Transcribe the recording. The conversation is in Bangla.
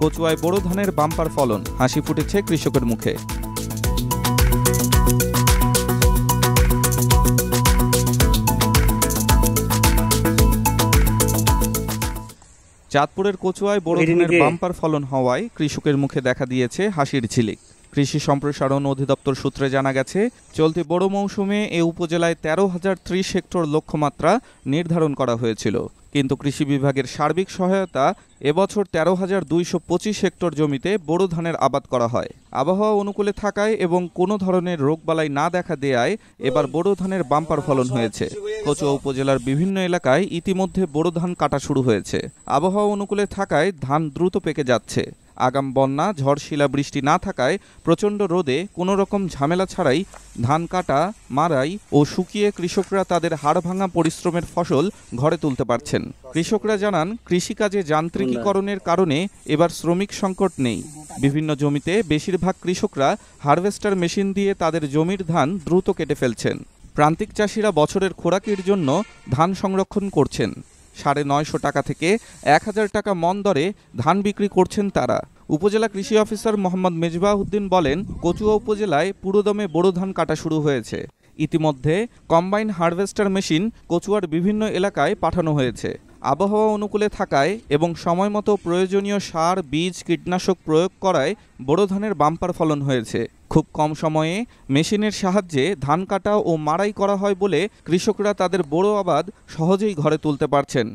কচুয়ায় বোরো ধানের বাম্পার ফলন, হাসি ফুটেছে কৃষকের মুখে। চাঁদপুরের কচুয়ায় বোরো ধানের বাম্পার ফলন হওয়ায় কৃষকের মুখে দেখা দিয়েছে হাসির ঝিলিক। কৃষি সম্প্রসারণ অধিদপ্তর সূত্রে জানা গেছে, চলতি বোরো মৌসুমে এ উপজেলায় 13,030 হেক্টর লক্ষ্যমাত্রা নির্ধারণ করা হয়েছিল, কিন্তু কৃষি বিভাগের সার্বিক সহায়তা এবছর 13,225 হেক্টর জমিতে বোরো ধানের আবাদ করা হয়। আবহাওয়া অনুকূলে থাকায় এবং কোনো ধরনের রোগবালাই না দেখা দেয়ায় এবার বোরো ধানের বাম্পার ফলন হয়েছে। কচুয়া উপজেলার বিভিন্ন এলাকায় ইতিমধ্যে বোরো ধান কাটা শুরু হয়েছে। আবহাওয়া অনুকূলে থাকায় ধান দ্রুত পেকে যাচ্ছে। আগাম বন্যা, ঝড়, শিলাবৃষ্টি না থাকায় প্রচণ্ড রোদে কোনো রকম ঝামেলা ছাড়াই ধান কাটা, মাড়াই ও শুকিয়ে কৃষকরা তাদের হাড়ভাঙা পরিশ্রমের ফসল ঘরে তুলতে পারছেন। কৃষকরা জানান, কৃষিকাজে যান্ত্রিকীকরণের কারণে এবার শ্রমিক সংকট নেই। বিভিন্ন জমিতে বেশিরভাগ কৃষকরা হারভেস্টার মেশিন দিয়ে তাদের জমির ধান দ্রুত কেটে ফেলছেন। প্রান্তিক চাষিরা বছরের খোরাকির জন্য ধান সংরক্ষণ করছেন। 950 টাকা থেকে 1000 টাকা মন দরে ধান বিক্রি করছেন তারা। উপজেলা কৃষি অফিসার মোহাম্মদ মেজবাহ উদ্দিন বলেন, কচুয়া উপজেলায় পুরোদমে বোরো ধান কাটা শুরু হয়েছে। ইতিমধ্যে কম্বাইন হারভেস্টার মেশিন কচুয়ার বিভিন্ন এলাকায় পাঠানো হয়েছে। আবহাওয়া অনুকূলে থাকায় এবং সময়মতো প্রয়োজনীয় সার, বীজ, কীটনাশক প্রয়োগ করায় বোরো ধানের বাম্পার ফলন হয়েছে। খুব কম সময়ে মেশিনের সাহায্যে ধান কাটা ও মাড়াই করা হয় বলে কৃষকরা তাদের বোরো আবাদ সহজেই ঘরে তুলতে পারছেন।